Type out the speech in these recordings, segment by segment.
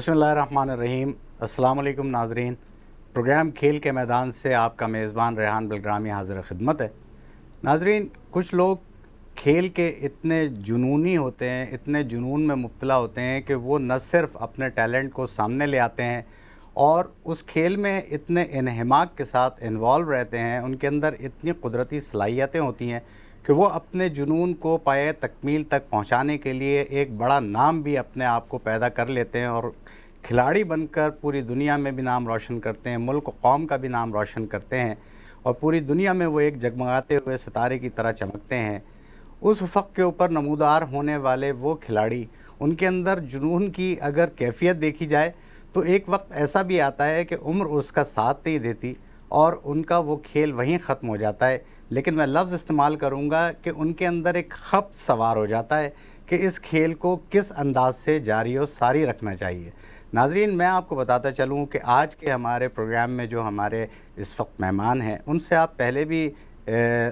बिस्मिल्लाहिर्रहमानिर्रहीम। अस्सलाम वालेकुम नाज़रीन। प्रोग्राम खेल के मैदान से आपका मेज़बान रेहान बिलग्रामी हाज़िर खिदमत है। नाज़रीन, कुछ लोग खेल के इतने जुनूनी होते हैं, इतने जुनून में मुब्तला होते हैं कि वो न सिर्फ़ अपने टैलेंट को सामने ले आते हैं और उस खेल में इतने इन्हमाक के साथ इन्वॉल्व रहते हैं, उनके अंदर इतनी कुदरती सलाहियतें होती हैं कि वो अपने जुनून को पाए तकमील तक पहुंचाने के लिए एक बड़ा नाम भी अपने आप को पैदा कर लेते हैं और खिलाड़ी बनकर पूरी दुनिया में भी नाम रोशन करते हैं, मुल्क व कौम का भी नाम रोशन करते हैं और पूरी दुनिया में वो एक जगमगाते हुए सितारे की तरह चमकते हैं। उस उफ़क़ के ऊपर नमूदार होने वाले वो खिलाड़ी, उनके अंदर जुनून की अगर कैफ़ियत देखी जाए तो एक वक्त ऐसा भी आता है कि उम्र उसका साथ नहीं देती और उनका वो खेल वहीं ख़त्म हो जाता है। लेकिन मैं लफ्ज़ इस्तेमाल करूँगा कि उनके अंदर एक ख़ब्त सवार हो जाता है कि इस खेल को किस अंदाज से जारी और सारी रखना चाहिए। नाज़रीन, मैं आपको बताता चलूँ कि आज के हमारे प्रोग्राम में जो हमारे इस वक्त मेहमान हैं, उनसे आप पहले भी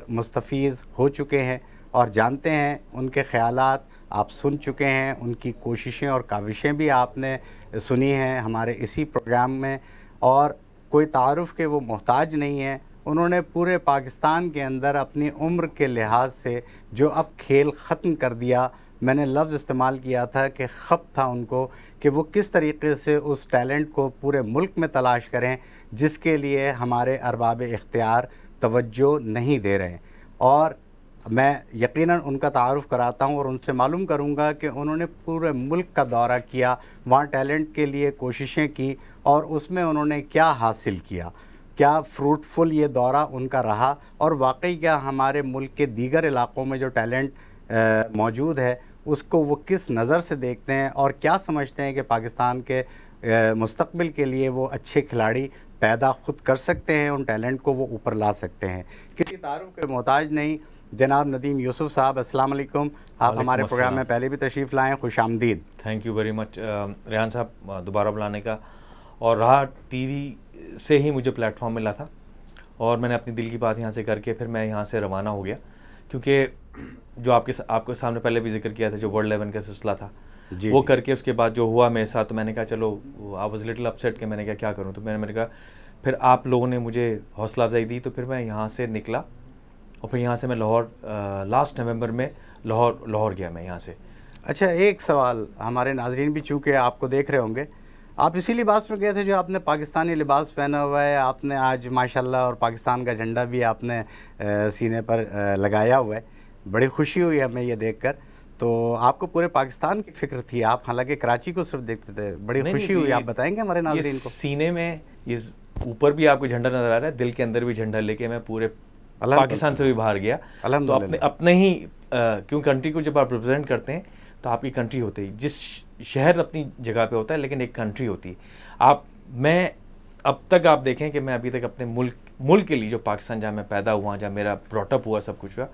मुस्तफ़ीज़ हो चुके हैं और जानते हैं, उनके ख़यालात आप सुन चुके हैं, उनकी कोशिशें और काविशें भी आपने सुनी हैं हमारे इसी प्रोग्राम में। और कोई तारुफ़ के वो मोहताज नहीं हैं। उन्होंने पूरे पाकिस्तान के अंदर अपनी उम्र के लिहाज से जो अब खेल ख़त्म कर दिया, मैंने लफ्ज़ इस्तेमाल किया था कि ख़ब था उनको कि वो किस तरीके से उस टैलेंट को पूरे मुल्क में तलाश करें जिसके लिए हमारे अरबाब इख्तियार तवज्जो नहीं दे रहे। और मैं यकीनन उनका तारुफ़ कराता हूँ और उनसे मालूम करूँगा कि उन्होंने पूरे मुल्क का दौरा किया, वहाँ टैलेंट के लिए कोशिशें की और उसमें उन्होंने क्या हासिल किया, क्या फ्रूटफुल ये दौरा उनका रहा और वाकई क्या हमारे मुल्क के दीगर इलाक़ों में जो टैलेंट मौजूद है उसको वो किस नज़र से देखते हैं और क्या समझते हैं कि पाकिस्तान के मुस्तक़बिल के लिए वो अच्छे खिलाड़ी पैदा ख़ुद कर सकते हैं, उन टैलेंट को वो ऊपर ला सकते हैं। किसी तारुफ़ के मोहताज नहीं। जनाब नदीम यूसुफ साहब, अस्सलाम वालेकुम। आप हमारे प्रोग्राम में पहले भी तशरीफ़ लाएँ, खुश आमदीद। Thank you very much Rehan साहब दोबारा बुलाने का। और राह टीवी से ही मुझे प्लेटफॉर्म मिला था और मैंने अपनी दिल की बात यहाँ से करके फिर मैं यहाँ से रवाना हो गया, क्योंकि जो आपके सामने पहले भी जिक्र किया था, जो वर्ल्ड 11 का सिलसिला था वो करके उसके बाद जो हुआ मेरे साथ, तो मैंने कहा चलो आई वाज लिटिल अपसेट कि मैंने क्या करूँ। तो मैंने कहा फिर आप लोगों ने मुझे हौसला अफजाई दी, तो फिर मैं यहाँ से निकला और फिर यहाँ से मैं लाहौर लास्ट नवंबर में लाहौर गया मैं यहाँ से। अच्छा, एक सवाल, हमारे नाजरीन भी चूँकि आपको देख रहे होंगे, आप इसी लिबास में गए थे जो आपने पाकिस्तानी लिबास पहना हुआ है, आपने आज माशाल्लाह और पाकिस्तान का झंडा भी आपने सीने पर लगाया हुआ है। बड़ी खुशी हुई हमें ये देखकर। तो आपको पूरे पाकिस्तान की फ़िक्र थी, आप हालांकि कराची को सिर्फ देखते थे। बड़ी खुशी हुई। आप बताएंगे हमारे नाज़रीन को? सीने में ये ऊपर भी आपको झंडा नज़र आ रहा है, दिल के अंदर भी झंडा लेके मैं पूरे पाकिस्तान से भी बाहर गया। तो अपने ही क्यों कंट्री को जब आप रिप्रेजेंट करते हैं तो आपकी कंट्री होती है, जिस शहर अपनी जगह पे होता है लेकिन एक कंट्री होती है। मैं अब तक आप देखें कि मैं अभी तक अपने मुल्क के लिए, जो पाकिस्तान जहाँ मैं पैदा हुआ, जहाँ मेरा ब्रॉटअप हुआ, सब कुछ हुआ,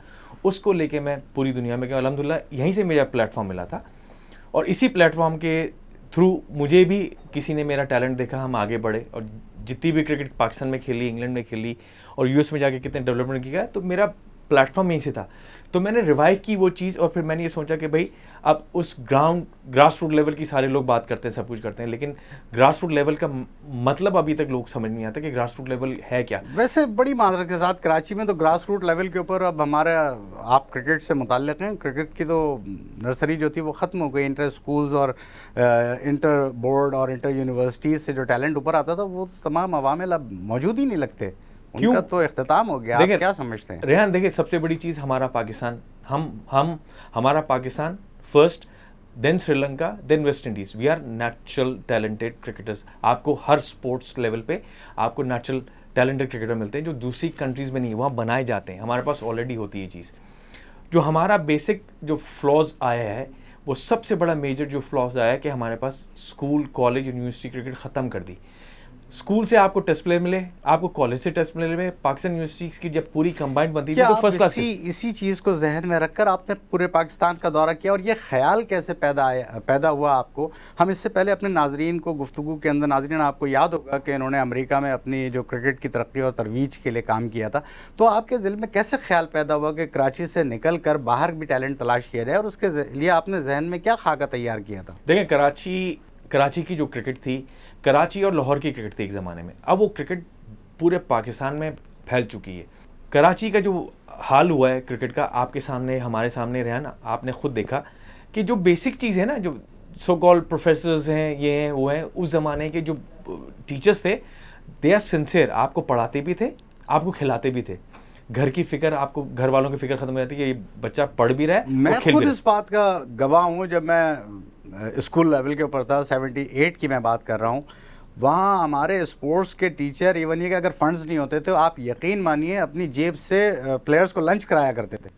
उसको लेके मैं पूरी दुनिया में गया। अल्हम्दुलिल्लाह यहीं से मेरा प्लेटफॉर्म मिला था और इसी प्लेटफॉर्म के थ्रू मुझे भी किसी ने मेरा टैलेंट देखा, हम आगे बढ़े और जितनी भी क्रिकेट पाकिस्तान में खेली, इंग्लैंड में खेली और यूएस में जाके कितने डेवलपमेंट किया, तो मेरा प्लेटफॉर्म यहीं से था। तो मैंने रिवाइव की वो चीज़ और फिर मैंने ये सोचा कि भाई अब उस ग्रास रूट लेवल की सारे लोग बात करते हैं, सब कुछ करते हैं, लेकिन ग्रास रूट लेवल का मतलब अभी तक लोग समझ नहीं आता कि ग्रास रूट लेवल है क्या। वैसे बड़ी माजरत के साथ कराची में तो ग्रास रूट लेवल के ऊपर अब हमारा, आप क्रिकेट से मुताल्लिक़ हैं, क्रिकेट की तो नर्सरी जो थी वो ख़त्म हो गई। इंटर स्कूल्स और इंटर बोर्ड और इंटर यूनिवर्सिटीज़ से जो टैलेंट ऊपर आता था वो तमाम अवामिल अब मौजूद ही नहीं लगते, उनका तो इख्तिताम हो गया। आप क्या समझते हैं? रेहान, देखिए सबसे बड़ी चीज़ हमारा पाकिस्तान, हमारा Pakistan first, then Sri Lanka, then West Indies. We are natural talented cricketers. आपको हर स्पोर्ट्स लेवल पे आपको नेचुरल टैलेंटेड क्रिकेटर मिलते हैं जो दूसरी कंट्रीज़ में नहीं, वहाँ बनाए जाते हैं। हमारे पास ऑलरेडी होती है चीज़। जो हमारा बेसिक जो फ्लॉज आया है, वो सबसे बड़ा मेजर जो फ्लॉज आया है कि हमारे पास स्कूल, कॉलेज, यूनिवर्सिटी क्रिकेट ख़त्म कर दी। स्कूल से आपको टेस्ट प्लेयर मिले, आपको कॉलेज से टेस्ट प्लेयर मिले, पाकिस्तान यूनिवर्सिटीज़ की जब पूरी कंबाइंड बनती थी तो फर्स्ट क्लास। इसी चीज़ को जहन में रखकर आपने पूरे पाकिस्तान का दौरा किया और ये ख्याल कैसे पैदा हुआ आपको? हम इससे पहले अपने नाजरीन को गुफ्तगू के अंदर, नाजरीन आपको याद होगा कि इन्होंने अमेरिका में अपनी जो क्रिकेट की तरक्की और तरवीज के लिए काम किया था, तो आपके दिल में कैसे ख्याल पैदा हुआ कि कराची से निकल कर बाहर भी टैलेंट तलाश किया जाए और उसके लिए आपने जहन में क्या खाका तैयार किया था? देखिए, कराची कराची की जो क्रिकेट थी, कराची और लाहौर की क्रिकेट थी एक ज़माने में, अब वो क्रिकेट पूरे पाकिस्तान में फैल चुकी है। कराची का जो हाल हुआ है क्रिकेट का, आपके सामने, हमारे सामने रहा ना, आपने खुद देखा कि जो बेसिक चीज़ है ना, जो सो कॉल्ड प्रोफेसर्स हैं, ये हैं, वो हैं, उस ज़माने के जो टीचर्स थे, दे आर सिंसियर, आपको पढ़ाते भी थे, आपको खिलाते भी थे। घर की फिक्र, आपको घर वालों की फिक्र खत्म हो जाती है कि ये बच्चा पढ़ भी रहा है, मैं खुद इस बात का गवाह हूँ। जब मैं स्कूल लेवल के ऊपर था, 78 की मैं बात कर रहा हूँ, वहाँ हमारे स्पोर्ट्स के टीचर, इवन ये कि अगर फंड्स नहीं होते तो आप यकीन मानिए अपनी जेब से प्लेयर्स को लंच कराया करते थे।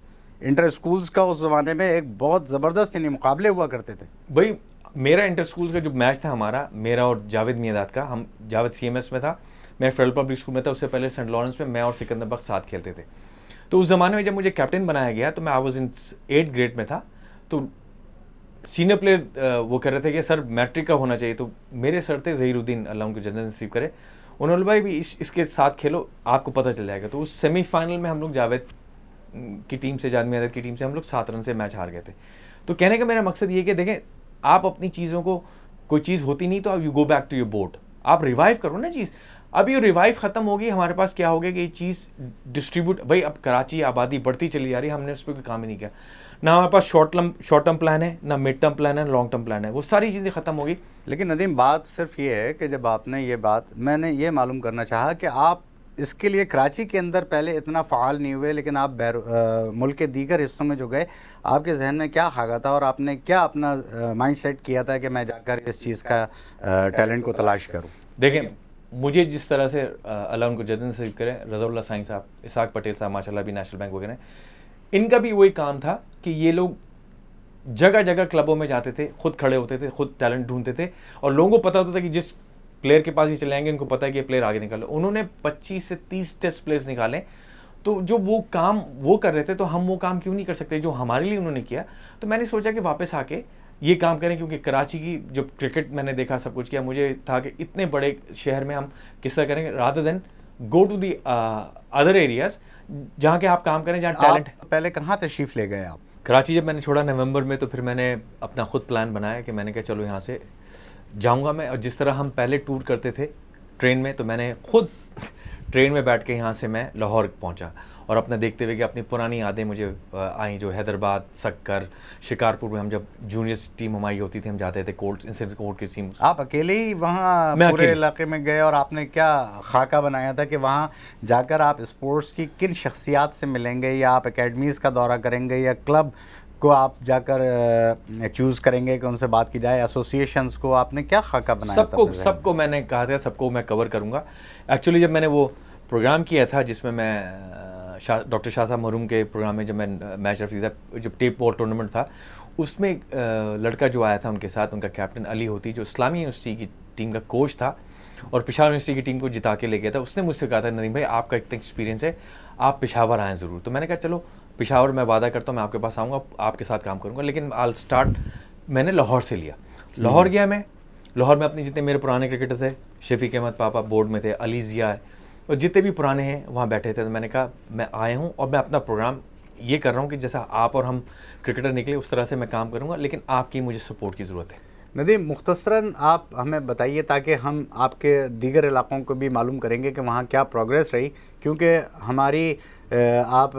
इंटर स्कूल्स का उस ज़माने में एक बहुत ज़बरदस्त यानी मुकाबले हुआ करते थे। भाई मेरा इंटर स्कूल का जो मैच था हमारा, मेरा और जावेद मियादाद का, हम जावेद CMS में था, मैं फेडरल पब्लिक स्कूल में था, उससे पहले सेंट लॉरेंस में मैं और सिकंदर बख्श साथ खेलते थे। तो उस ज़माने में जब मुझे कैप्टन बनाया गया तो मैं I was in 8th grade में था। तो सीनियर प्लेयर वो कह रहे थे कि सर मैट्रिक का होना चाहिए। तो मेरे सर थे ज़हीरुद्दीन, अल्लाह उनको जन्नत नसीब करे, उन्होंने भाई भी इसके साथ खेलो, आपको पता चल जाएगा। तो उस सेमीफाइनल में हम लोग जावेद की टीम से, जावेद मियादाद की टीम से हम लोग 7 रन से मैच हार गए थे। तो कहने का मेरा मकसद ये कि देखें, आप अपनी चीज़ों को, कोई चीज़ होती नहीं तो आप you go back to your board, आप रिवाइव करो ना चीज़। अब ये रिवाइव ख़त्म होगी, हमारे पास क्या हो गया कि ये चीज़ डिस्ट्रीब्यूट, भाई अब कराची आबादी बढ़ती चली जा रही है, हमने उस पर कोई काम ही नहीं किया। ना हमारे पास शॉर्ट टर्म प्लान है, ना मिड टर्म प्लान है, लॉन्ग टर्म प्लान है, वो सारी चीज़ें ख़त्म होगी। लेकिन नदीम, बात सिर्फ ये है कि जब आपने ये बात, मैंने ये मालूम करना चाहा कि आप इसके लिए कराची के अंदर पहले इतना फ़ाल नहीं हुए, लेकिन आप मुल्क के दीगर हिस्सों में जो गए, आपके जहन में क्या खाका था और आपने क्या अपना माइंड सेट किया था कि मैं जाकर इस चीज़ का टैलेंट को तलाश करूँ? देखें, मुझे जिस तरह से अल्लाह उनको जन्नत नसीब करे, रज़ाउल्लाह साईं साहब, इसाक पटेल साहब माशाल्लाह भी नेशनल बैंक वगैरह, इनका भी वही काम था कि ये लोग जगह जगह क्लबों में जाते थे, खुद खड़े होते थे, खुद टैलेंट ढूंढते थे, और लोगों को पता होता था कि जिस प्लेयर के पास ही चले जाएंगे, इनको पता है कि ये प्लेयर आगे निकाले। उन्होंने 25 से 30 टेस्ट प्लेयर्स निकाले। तो जो वो काम वो कर रहे थे, तो हम वो काम क्यों नहीं कर सकते जो हमारे लिए उन्होंने किया। तो मैंने सोचा कि वापस आके ये काम करें, क्योंकि कराची की जो क्रिकेट मैंने देखा, सब कुछ किया, मुझे था कि इतने बड़े शहर में हम किस तरह करेंगे, rather than go to the other areas जहाँ के आप काम करें, जहाँ टैलेंट। पहले कहाँ तशरीफ़ ले गए आप? कराची जब मैंने छोड़ा नवंबर में, तो फिर मैंने अपना खुद प्लान बनाया कि मैंने कहा चलो यहाँ से जाऊँगा मैं। और जिस तरह हम पहले टूर करते थे ट्रेन में, तो मैंने खुद ट्रेन में बैठ के यहाँ से मैं लाहौर पहुँचा, और अपना देखते हुए कि अपनी पुरानी यादें मुझे आई, जो हैदराबाद, सक्कर, शिकारपुर में हम जब जूनियर्स टीम हमारी होती थी, हम जाते थे कोर्ट, इंसिडेंट कोर्ट की टीम। आप अकेले ही वहाँ पूरे इलाके में गए, और आपने क्या खाका बनाया था कि वहाँ जाकर आप स्पोर्ट्स की किन शख्सियात से मिलेंगे, या आप एकेडमीज़ का दौरा करेंगे, या क्लब को आप जाकर चूज़ करेंगे कि उनसे बात की जाए, एसोसिएशंस को, आपने क्या खाका बनाया था? सबको मैंने कहा था, सबको मैं कवर करूँगा। एक्चुअली जब मैंने वो प्रोग्राम किया था, जिसमें मैं डॉक्टर शाह साहब महरूम के प्रोग्राम में जब मैं मैच रेफरी था, जब टेप बॉल टूर्नामेंट था, उसमें लड़का जो आया था उनके साथ, उनका कैप्टन अली होती, जो इस्लामी यूनिवर्सिटी की टीम का कोच था और पेशावर यूनिवर्सिटी की टीम को जिता के ले गया था। उसने मुझसे कहा था, नदीम भाई आपका इतना एक्सपीरियंस है, आप पेशावर आएँ ज़रूर। तो मैंने कहा चलो पेशावर मैं वादा करता हूँ, मैं आपके पास आऊँगा, आपके साथ काम करूँगा, लेकिन आई स्टार्ट, मैंने लाहौर से लिया। लाहौर गया मैं, लाहौर में अपने जितने मेरे पुराने क्रिकेटर थे, शफीक अहमद पापा बोर्ड में थे, अली ज़िया है, और जितने भी पुराने हैं वहाँ बैठे थे। तो मैंने कहा मैं आया हूँ और मैं अपना प्रोग्राम ये कर रहा हूँ कि जैसा आप और हम क्रिकेटर निकले उस तरह से मैं काम करूँगा, लेकिन आपकी मुझे सपोर्ट की ज़रूरत है। नदीम, मुख्तसरन आप हमें बताइए ताकि हम आपके दीगर इलाक़ों को भी मालूम करेंगे कि वहाँ क्या प्रोग्रेस रही, क्योंकि हमारी आप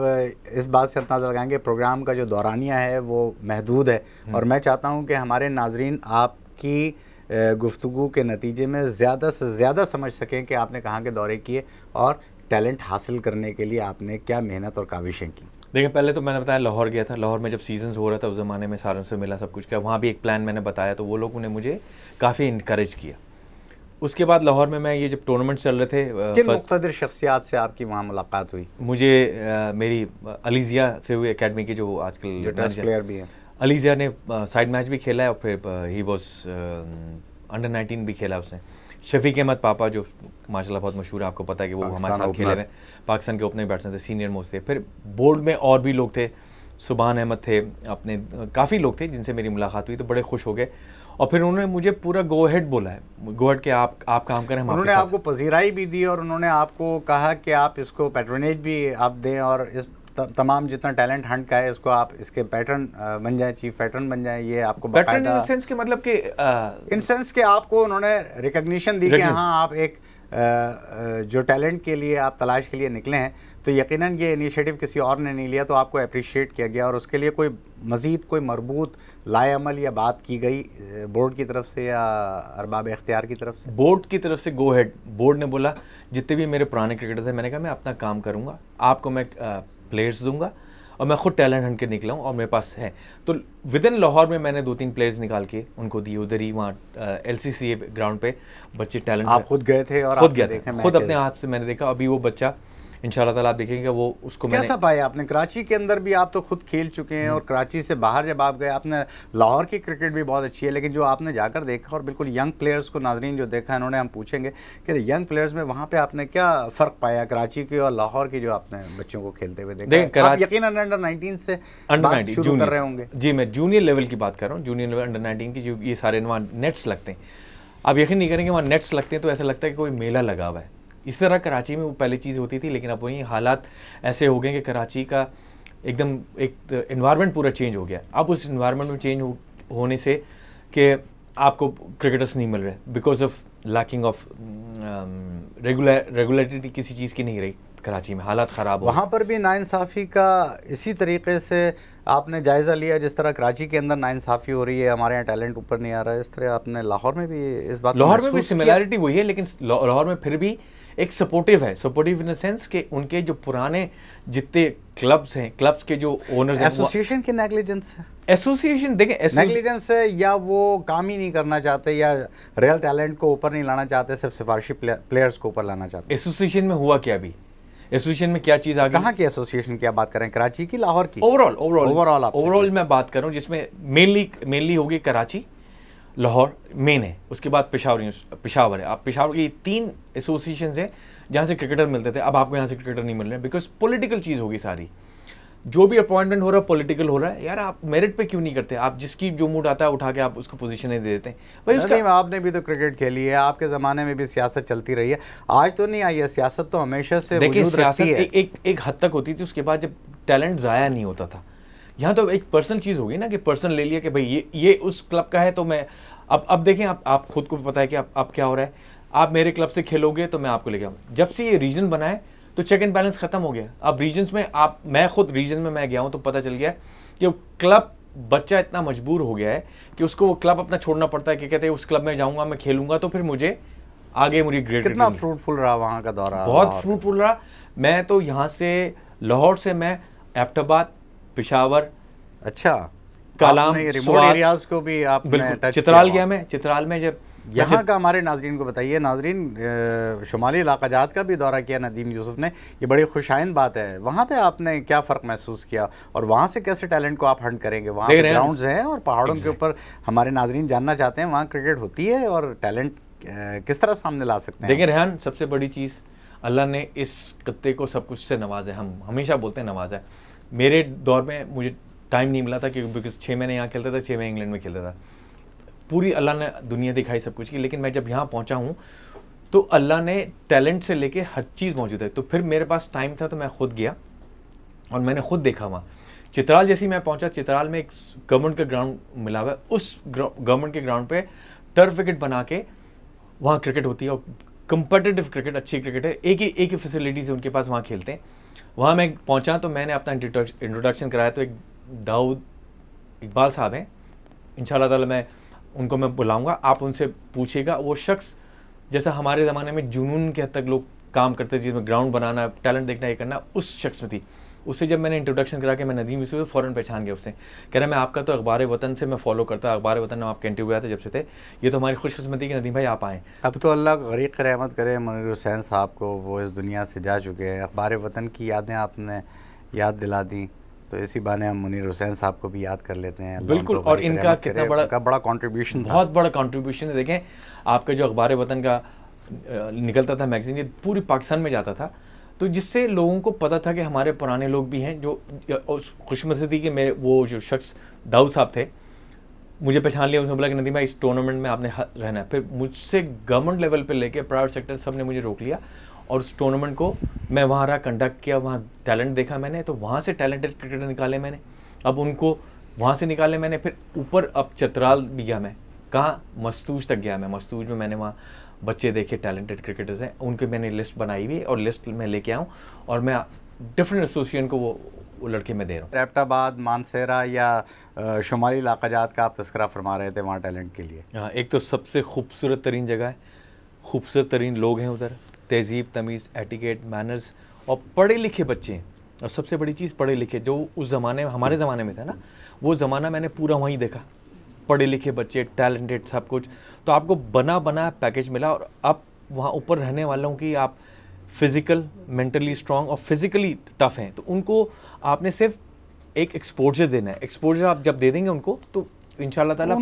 इस बात से अंदाज़ा लगाएंगे प्रोग्राम का जो दौरानिया है वो महदूद है, और मैं चाहता हूँ कि हमारे नाजरीन आपकी गुफ्तगू के नतीजे में ज़्यादा से ज़्यादा समझ सकें कि आपने कहाँ के दौरे किए और टैलेंट हासिल करने के लिए आपने क्या मेहनत और काविशें की। देखिए, पहले तो मैंने बताया लाहौर गया था। लाहौर में जब सीजन्स हो रहा था उस ज़माने में सारों से मिला, सब कुछ किया, वहाँ भी एक प्लान मैंने बताया, तो वो लोगों ने मुझे काफ़ी इनकरेज किया। उसके बाद लाहौर में मैं, ये जब टूर्नामेंट चल रहे थे, किन मुख्तलिफ शख्सियात से आपकी वहाँ मुलाकात हुई? मुझे मेरी अली ज़िया से हुई, एकेडमी के जो आजकल टेस्ट प्लेयर भी हैं। अली ज़िया ने साइड मैच भी खेला है, और फिर ही वॉज अंडर 19 भी खेला उसने। शफीक अहमद पापा जो माशाल्लाह बहुत मशहूर है, आपको पता है कि वो हमारे साथ खेले हुए, पाकिस्तान के ओपनिंग बैट्समैन थे, सीनियर मोस्ट थे। फिर बोर्ड में और भी लोग थे, सुभान अहमद थे, अपने काफ़ी लोग थे जिनसे मेरी मुलाकात हुई, तो बड़े खुश हो गए। और फिर उन्होंने मुझे पूरा गो हेड बोला है, गो हेड के आप काम करें, हम उन्होंने आपको पजीराई भी दी, और उन्होंने आपको कहा कि आप इसको पैट्रोनेज भी आप दें, और इस तमाम जितना टैलेंट हंट का है इसको आप इसके पैटर्न बन जाए, चीफ पैटर्न बन जाए, ये आपको पैटर्न इन सेंस के मतलब कि इन सेंस के आपको उन्होंने रिकग्निशन दी कि हाँ आप एक जो टैलेंट के लिए आप तलाश के लिए निकले हैं, तो यकीनन ये इनिशिएटिव किसी और ने नहीं लिया तो आपको अप्रिशिएट किया गया और उसके लिए कोई मज़ीद कोई मरबूत लाएअमल या बात की गई बोर्ड की तरफ से या अरबाब इख्तियार की तरफ से? बोर्ड की तरफ से गो हेड, बोर्ड ने बोला जितने भी मेरे पुराने क्रिकेटर्स हैं, मैंने कहा मैं अपना काम करूँगा, आपको मैं प्लेयर्स दूंगा और मैं खुद टैलेंट हंट के निकला हूँ और मेरे पास है। तो विद इन लाहौर में मैंने 2-3 प्लेयर्स निकाल के उनको दिए, उधर ही वहाँ LCCA ग्राउंड पे बच्चे टैलेंट। आप खुद गए थे? और खुद गया था, खुद अपने हाथ से मैंने देखा। अभी वो बच्चा इंशाल्लाह ताला आप देखेंगे वो उसको कैसा पाया आपने? कराची के अंदर भी आप तो खुद खेल चुके हैं और कराची से बाहर जब आप गए, आपने लाहौर की क्रिकेट भी बहुत अच्छी है, लेकिन जो आपने जाकर देखा और बिल्कुल यंग प्लेयर्स को नाजरीन जो देखा इन्होंने, हम पूछेंगे कि यंग प्लेयर्स में वहाँ पे आपने क्या फ़र्क पाया कराची की और लाहौर की जो आपने बच्चों को खेलते हुए देखा? आप यकीनन अंडर 19 से शुरू कर रहे होंगे। जी, मैं जूनियर लेवल की बात कर रहा हूँ, जूनियर लेवल अंडर 19 की, जो ये सारे वहाँ नेट्स लगते हैं। आप यकीन नहीं करेंगे, वहाँ नेट्स लगते हैं तो ऐसा लगता है कि कोई मेला लगा हुआ है। इस तरह कराची में वो पहले चीज़ होती थी, लेकिन अब वही हालात ऐसे हो गए कि कराची का एकदम एक इन्वायरमेंट पूरा चेंज हो गया। अब उस इन्वायरमेंट में चेंज होने से कि आपको क्रिकेटर्स नहीं मिल रहे because of lacking of regularity, किसी चीज़ की नहीं रही कराची में, हालात ख़राब हो। वहाँ पर भी नाइंसाफ़ी का इसी तरीके से आपने जायज़ा लिया जिस तरह कराची के अंदर नाइंसाफ़ी हो रही है, हमारे यहाँ टैलेंट ऊपर नहीं आ रहा है, इस तरह आपने लाहौर में भी इस बात? लाहौर में भी सिमिलैरिटी वही है, लेकिन लाहौर में फिर भी एक सपोर्टिव है, सपोर्टिव इन द सेंस कि उनके जो पुराने जितने क्लब्स हैं, क्लब्स के जो ओनर्स हैं, एसोसिएशन की नेग्लिजेंस है। एसोसिएशन देखें, नेग्लिजेंस है या वो काम ही नहीं करना चाहते या रियल टैलेंट को ऊपर नहीं लाना चाहते, सिर्फ सिफारिशी प्लेयर्स को ऊपर लाना चाहते? एसोसिएशन में हुआ क्या? अभी एसोसिएशन में क्या चीज़ आ गई? कहाँ की एसोसिएशन की आप बात करें, कराची की, लाहौर की? ओवरऑल मैं बात कर रहा हूँ, जिसमें मेनली होगी कराची, लाहौर मेन है, उसके बाद पेशावर है। आप पेशावर की 3 एसोसिएशंस हैं जहाँ से क्रिकेटर मिलते थे, अब आपको यहाँ से क्रिकेटर नहीं मिल रहे हैं बिकॉज पॉलिटिकल चीज़ होगी सारी। जो भी अपॉइंटमेंट हो रहा है पॉलिटिकल हो रहा है। यार आप मेरिट पे क्यों नहीं करते? आप जिसकी जो मूड आता है उठा के आप उसको पोजीशन दे देते हैं भाई। उसका आपने भी तो क्रिकेट खेली है, आपके ज़माने में भी सियासत चलती रही है, आज तो नहीं आई है सियासत, तो हमेशा से वजूद रखती है। एक हद तक होती थी, उसके बाद जब टैलेंट ज़ाया नहीं होता था। यहाँ तो एक पर्सनल चीज़ होगी ना कि पर्सन ले लिया कि भाई ये उस क्लब का है तो मैं अब देखें आप खुद को पता है कि अब क्या हो रहा है, आप मेरे क्लब से खेलोगे तो मैं आपको लेके आऊँ। जब से ये रीजन बना है तो चेक एंड बैलेंस खत्म हो गया। अब रीजन्स में मैं खुद रीजन में मैं गया हूँ तो पता चल गया कि क्लब बच्चा इतना मजबूर हो गया है कि उसको वो क्लब अपना छोड़ना पड़ता है कि कहते हैं उस क्लब में जाऊँगा मैं खेलूंगा तो फिर मुझे ग्रेड। कितना फ्रूटफुल रहा वहाँ का दौरा? बहुत फ्रूटफुल रहा। मैं तो यहाँ से लाहौर से मैं एबटाबाद, पेशावर, अच्छा कालाम, रिमोट एरियाज को भी आपने टच चित्राल गया मैं। चित्राल में जब यहाँ का हमारे नाजरीन को बताइए, नाजरीन शुमाली इलाकाजात का भी दौरा किया नदीम यूसुफ ने, ये बड़ी खुशाइन बात है। वहाँ पे आपने क्या फ़र्क महसूस किया और वहाँ से कैसे टैलेंट को आप हंट करेंगे? वहाँ पे ग्राउंड्स हैं और पहाड़ों के ऊपर हमारे नाजरीन जानना चाहते हैं वहाँ क्रिकेट होती है और टैलेंट किस तरह सामने ला सकते हैं? देखिए रेहान, सबसे बड़ी चीज़ अल्लाह ने इस खत्ते को सब कुछ से नवाजा है। हम हमेशा बोलते हैं नवाजा है। मेरे दौर में मुझे टाइम नहीं मिला था क्योंकि बिकॉज 6 महीने यहाँ खेलता था, 6 महीने इंग्लैंड में खेलता था। पूरी अल्लाह ने दुनिया दिखाई सब कुछ की, लेकिन मैं जब यहाँ पहुँचा हूँ तो अल्लाह ने टैलेंट से लेके हर चीज़ मौजूद है। तो फिर मेरे पास टाइम था तो मैं खुद गया और मैंने खुद देखा वहाँ। चित्राल जैसे मैं पहुँचा, चित्राल में एक गवर्नमेंट का ग्राउंड मिला हुआ है, उस गवर्नमेंट के ग्राउंड पे टर्फ विकेट बना के वहाँ क्रिकेट होती है और कंपेटिटिव क्रिकेट, अच्छी क्रिकेट है। एक ही फैसिलिटीज़ उनके पास वहाँ खेलते हैं। वहाँ मैं पहुँचा तो मैंने अपना इंट्रोडक्शन कराया तो एक दाऊद इकबाल साहब हैं, इंशाल्लाह ताला मैं उनको मैं बुलाऊंगा, आप उनसे पूछिएगा। वो शख्स जैसा हमारे ज़माने में जुनून के हद तक लोग काम करते थे जिसमें ग्राउंड बनाना, टैलेंट देखना, ये करना, उस शख्स में थी। उससे जब मैंने इंट्रोडक्शन करा के मैं नदीम यूसुफ फ़ौरन पहचान गया उससे। कह रहा मैं आपका तो अखबार वतन से मैं फॉलो करता, अखबार वतन में आपके इंटरव्यू आया था जब से थे। ये तो हमारी खुशकिस्मती कि नदीम भाई आप आएँ। अब तो अल्लाह गरीक रहमत करे मुनीर हुसैन साहब को, वो इस दुनिया से जा चुके हैं। अखबार वतन की यादें आपने याद दिला दी, तो इसी बहाने हम मुनीर हुसैन साहब को भी याद कर लेते हैं। बिल्कुल, और इनका कितना बड़ा कंट्रीब्यूशन, बहुत बड़ा कंट्रीब्यूशन है। देखें आपका जो अखबार वतन का निकलता था मैगजीन, ये पूरी पाकिस्तान में जाता था, तो जिससे लोगों को पता था कि हमारे पुराने लोग भी हैं। जो खुशनसीबी के मेरे वो जो शख्स दाऊद साहब थे, मुझे पहचान लिया, उसने बोला कि नदीम भाई इस टूर्नामेंट में आपने रहना है। फिर मुझसे गवर्नमेंट लेवल पे लेके प्राइवेट सेक्टर सब ने मुझे रोक लिया और उस टूर्नामेंट को मैं वहाँ रहा, कंडक्ट किया, वहाँ टैलेंट देखा मैंने, तो वहाँ से टैलेंटेड क्रिकेटर निकाले मैंने, अब उनको वहाँ से निकाले मैंने, फिर ऊपर अब चतराल भी गया मैं, कहाँ मस्तूज तक गया मैं, मस्तूज में मैंने वहाँ बच्चे देखे टैलेंटेड क्रिकेटर्स हैं, उनकी मैंने लिस्ट बनाई हुई और लिस्ट में लेके आऊँ और मैं डिफरेंट एसोसिएशन को वो लड़के में दे रहा हूँ। एबटाबाद, मानसेरा या शुमाली इलाका जात का आप तस्करा फरमा रहे थे वहाँ टैलेंट के लिए। हाँ, एक तो सबसे खूबसूरत तरीन जगह है, खूबसूरत तरीन लोग हैं उधर, तहजीब, तमीज़, एटिकेट, मैनर्स, और पढ़े लिखे बच्चे हैं, और सबसे बड़ी चीज़ पढ़े लिखे, जो उस ज़माने में हमारे ज़माने में था ना, वो ज़माना मैंने पूरा वहीं देखा, पढ़े लिखे बच्चे, टैलेंटेड, सब कुछ, तो आपको बना बना पैकेज मिला। और अब वहाँ ऊपर रहने वालों की आप फिज़िकल, मेंटली स्ट्रॉन्ग और फिज़िकली टफ हैं, तो उनको आपने सिर्फ एक एक्सपोजर देना है। एक्सपोजर आप जब दे देंगे उनको, तो इंशाल्लाह ताला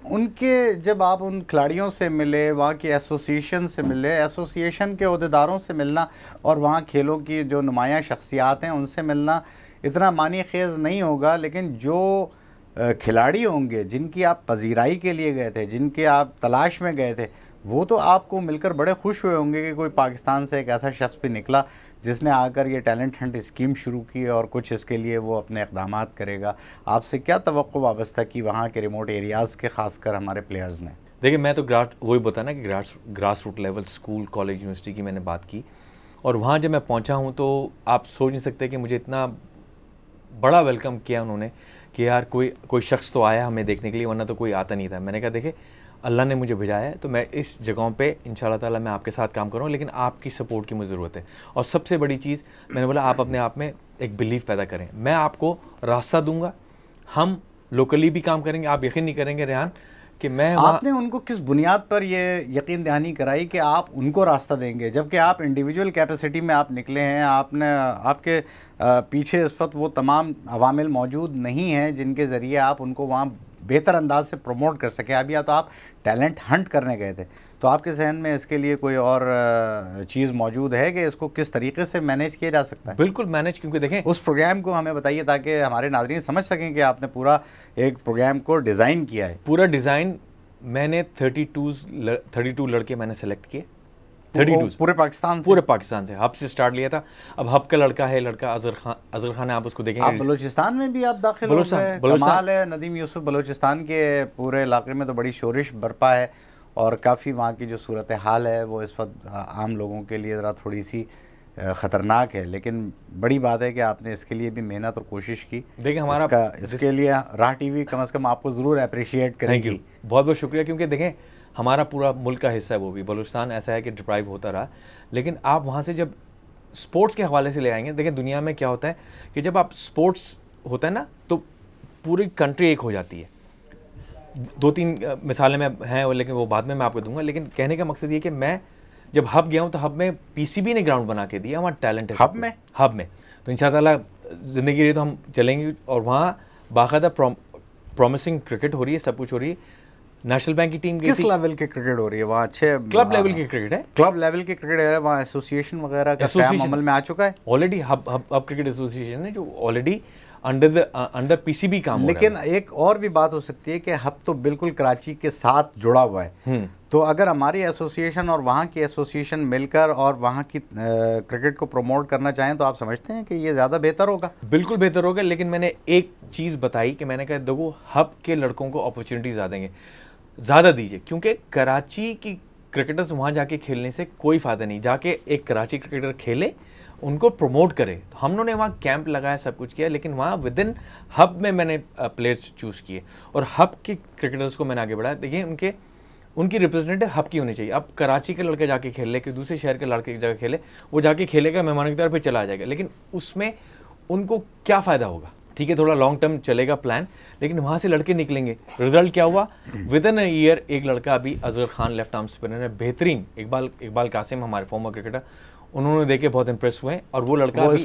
उनके जब आप उन खिलाड़ियों से मिले, वहाँ की एसोसिएशन से मिले, एसोसिएशन के अहदेदारों से मिलना और वहाँ खेलों की जो नुमायाँ शख्सियात हैं उनसे मिलना इतना मानी खेज़ नहीं होगा, लेकिन जो खिलाड़ी होंगे जिनकी आप पजीराई के लिए गए थे, जिनके आप तलाश में गए थे, वो तो आपको मिलकर बड़े खुश हुए होंगे कि कोई पाकिस्तान से एक ऐसा शख्स भी निकला जिसने आकर ये टैलेंट हंट स्कीम शुरू की और कुछ इसके लिए वो अपने इक़दाम करेगा। आपसे क्या तवक्को वाबस्ता की वहाँ के रिमोट एरियाज़ के ख़ासकर हमारे प्लेयर्स ने? देखिए, मैं तो वही बताया ना कि grass root level school, college, university की मैंने बात की, और वहाँ जब मैं पहुँचा हूँ तो आप सोच नहीं सकते कि मुझे इतना बड़ा वेलकम किया उन्होंने कि यार कोई शख्स तो आया हमें देखने के लिए, वरना तो कोई आता नहीं था। मैंने कहा देखे, अल्लाह ने मुझे भेजा है, तो मैं इस जगहों पे इंशाल्लाह ताला मैं आपके साथ काम करूँ, लेकिन आपकी सपोर्ट की मुझे ज़रूरत है। और सबसे बड़ी चीज़ मैंने बोला, आप अपने आप में एक बिलीव पैदा करें, मैं आपको रास्ता दूंगा, हम लोकली भी काम करेंगे। आप यकीन नहीं करेंगे रेहान कि मैं आपने उनको किस बुनियाद पर ये यकीन दहानी कराई कि आप उनको रास्ता देंगे, जबकि आप इंडिविजुअल कैपेसिटी में आप निकले हैं, आपके पीछे इस वक्त वो तमाम अवामिल मौजूद नहीं हैं जिनके ज़रिए आप उनको वहाँ बेहतर अंदाज से प्रमोट कर सके। अभी या तो आप टैलेंट हंट करने गए थे, तो आपके जहन में इसके लिए कोई और चीज़ मौजूद है कि इसको किस तरीके से मैनेज किया जा सकता है? बिल्कुल मैनेज, क्योंकि देखें उस प्रोग्राम को हमें बताइए ताकि हमारे नाज़रीन समझ सकें कि आपने पूरा एक प्रोग्राम को डिज़ाइन किया है। पूरा डिज़ाइन मैंने 32 लड़के मैंने सेलेक्ट किए, 32 पूरे पाकिस्तान से हब से स्टार्ट लिया था। अब हब का लड़का अजहर खान है, आप उसको देखेंगे। आप बलूचिस्तान में भी आप दाखिल हो गए, कमाल है। नदीम यूसुफ, बलूचिस्तान के पूरे इलाके में तो बड़ी शोरिश बरपा है और काफ़ी वहाँ की जो सूरत हाल है वो इस वक्त आम लोगों के लिए ज़रा थोड़ी सी ख़तरनाक है, लेकिन बड़ी बात है कि आपने इसके लिए भी मेहनत और कोशिश की। देखिए हमारा इसके लिए राह टीवी कम से कम आपको ज़रूर अप्रिशिएट करेगी। बहुत बहुत शुक्रिया, क्योंकि देखें हमारा पूरा मुल्क का हिस्सा है वो भी। बलूचिस्तान ऐसा है कि डिप्राइव होता रहा, लेकिन आप वहाँ से जब स्पोर्ट्स के हवाले से ले आएंगे, देखें दुनिया में क्या होता है कि जब आप स्पोर्ट्स होता है ना तो पूरी कंट्री एक हो जाती है। 2-3 मिसालें में हैं, लेकिन वो बाद में मैं आपको दूंगा। लेकिन कहने का मकसद ये कि मैं जब हब गया हूँ तो हब में पीसीबी ने ग्राउंड बना के दिया, वहाँ टैलेंट है हब में तो इंशाअल्लाह ज़िंदगी रही तो हम चलेंगे। और वहाँ बाकायदा प्रॉमिसिंग क्रिकेट हो रही है, सब कुछ हो रही है। नेशनल बैंक की टीम किस लेवल की क्रिकेट हो रही है वहाँ? अच्छे क्लब लेवल की क्रिकेट है, क्लब लेवल की क्रिकेट है वहाँ। एसोसिएशन वगैरह का क़याम अमल में आ चुका है ऑलरेडी। हब क्रिकेट एसोसिएशन है जो ऑलरेडी अंडर पीसीबी काम। लेकिन एक और भी बात हो सकती है कि हब तो बिल्कुल कराची के साथ जुड़ा हुआ है, तो अगर हमारी एसोसिएशन और वहाँ की एसोसिएशन मिलकर और वहाँ की क्रिकेट को प्रमोट करना चाहें तो आप समझते हैं कि ये ज़्यादा बेहतर होगा? बिल्कुल बेहतर होगा, लेकिन मैंने एक चीज़ बताई कि मैंने कहा देखो हब के लड़कों को अपॉर्चुनिटी ज़्यादा दीजिए, क्योंकि कराची की क्रिकेटर्स वहाँ जाके खेलने से कोई फ़ायदा नहीं। जाके एक कराची क्रिकेटर खेले, उनको प्रमोट करे। तो हम लोगों ने वहाँ कैंप लगाया, सब कुछ किया, लेकिन वहाँ विद इन हब में मैंने प्लेयर्स चूज़ किए और हब के क्रिकेटर्स को मैंने आगे बढ़ाया। देखिए उनकी रिप्रेजेंटेटिव हब की होनी चाहिए। अब कराची के लड़के जाके खेल ले कि दूसरे शहर के लड़के जाके खेले, वो जाके खेलेगा, मेहमान की तौर पे चला जाएगा, लेकिन उसमें उनको क्या फ़ायदा होगा? ठीक है, थोड़ा लॉन्ग टर्म चलेगा प्लान, लेकिन वहाँ से लड़के निकलेंगे। रिजल्ट क्या हुआ? विद इन अ ईयर एक लड़का अभी Azhar Khan left arm spinner है, बेहतरीन। इकबाल कासिम हमारे फॉर्मर क्रिकेटर, उन्होंने देखे बहुत इंप्रेस हुए और वो लड़का वो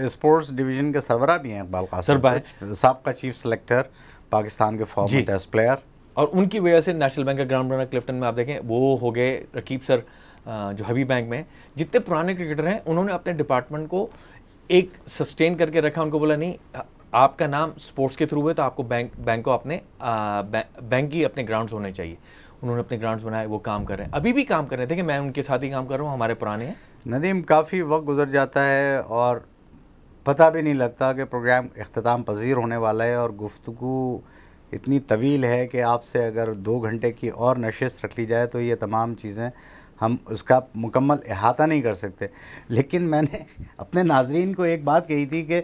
स्पोर्ट्स डिवीजन के सरबराह भी हैं इकबाल कासिम, साबका चीफ सेलेक्टर, पाकिस्तान के फॉर्मर टेस्ट प्लेयर। और उनकी वजह से नेशनल बैंक का ग्राउंड बना क्लिफ्टन में। आप देखें वो हो गए रकीब सर जो हबीब बैंक में, जितने पुराने क्रिकेटर हैं उन्होंने अपने डिपार्टमेंट को एक सस्टेन करके रखा। उनको बोला नहीं, आपका नाम स्पोर्ट्स के थ्रू है तो आपको बैंक को अपने बैंक की अपने ग्राउंड्स होने चाहिए। उन्होंने अपने ग्रांट्स बनाए, वो काम कर रहे हैं, अभी भी काम कर रहे हैं। देखिए मैं उनके साथ ही काम कर रहा हूँ, हमारे पुराने हैं। नदीम, काफ़ी वक्त गुजर जाता है और पता भी नहीं लगता कि प्रोग्राम इख्तिताम पजीर होने वाला है, और गुफ्तगू इतनी तवील है कि आपसे अगर 2 घंटे की और नशिस्त रख ली जाए तो ये तमाम चीज़ें हम उसका मुकम्मल अहाता नहीं कर सकते। लेकिन मैंने अपने नाजरीन को एक बात कही थी कि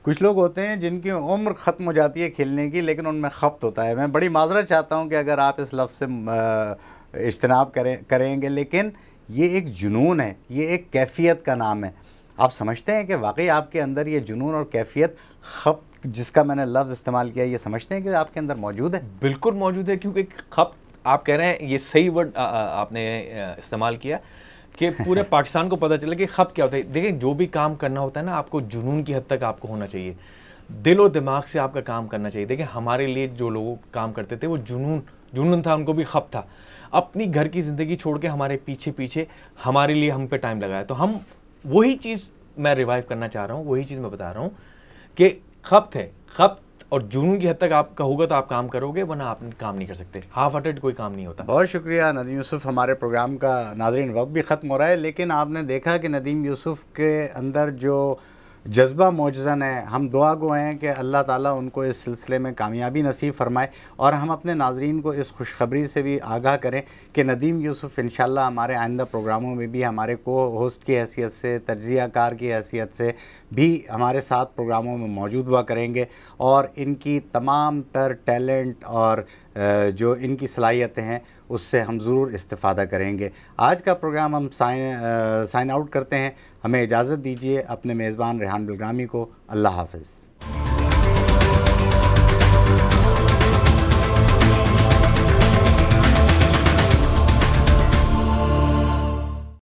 कुछ लोग होते हैं जिनकी उम्र ख़त्म हो जाती है खेलने की, लेकिन उनमें खपत होता है। मैं बड़ी माजरत चाहता हूँ कि अगर आप इस लफ्ज़ से इज्तनाब करेंगे, लेकिन ये एक जुनून है, ये एक कैफियत का नाम है। आप समझते हैं कि वाकई आपके अंदर ये जुनून और कैफियत, खप जिसका मैंने लफ्ज़ इस्तेमाल किया, ये समझते हैं कि आपके अंदर मौजूद है? बिल्कुल मौजूद है, क्योंकि खप आप कह रहे हैं, ये सही वर्ड आपने इस्तेमाल किया कि पूरे पाकिस्तान को पता चले कि खप क्या होता है। देखिए जो भी काम करना होता है ना, आपको जुनून की हद तक आपको होना चाहिए, दिल और दिमाग से आपका काम करना चाहिए। देखिए हमारे लिए जो लोग काम करते थे वो जुनून था, उनको भी खप था। अपनी घर की ज़िंदगी छोड़ के हमारे पीछे पीछे हमारे लिए हम पे टाइम लगाया, तो हम वही चीज़ मैं रिवाइव करना चाह रहा हूँ, वही चीज़ मैं बता रहा हूँ कि खप थे, खप और जुनून की हद तक आपका होगा तो आप काम करोगे, वरना आप काम नहीं कर सकते। हाफ हार्टेड कोई काम नहीं होता। बहुत शुक्रिया नदीम यूसुफ। हमारे प्रोग्राम का नाज़रीन वक्त भी ख़त्म हो रहा है, लेकिन आपने देखा कि नदीम यूसुफ के अंदर जो जज्बा मौजज़न है, हम दुआ गो हैं कि अल्लाह ताला उनको इस सिलसिले में कामयाबी नसीब फरमाए। और हम अपने नाज़रीन को इस खुशखबरी से भी आगाह करें कि नदीम यूसुफ इंशाअल्लाह हमारे आइंदा प्रोग्रामों में भी हमारे को होस्ट की हैसियत से, तज्ज़िया कार की हैसियत से भी हमारे साथ प्रोग्रामों में मौजूद हुआ करेंगे, और इनकी तमाम तर टैलेंट और जो इनकी सलाहियतें हैं उससे हम ज़रूर इस्तिफ़ादा करेंगे। आज का प्रोग्राम हम साइन आउट करते हैं। हमें इजाज़त दीजिए, अपने मेज़बान रेहान बिलग्रामी को। अल्लाह हाफ़िज़।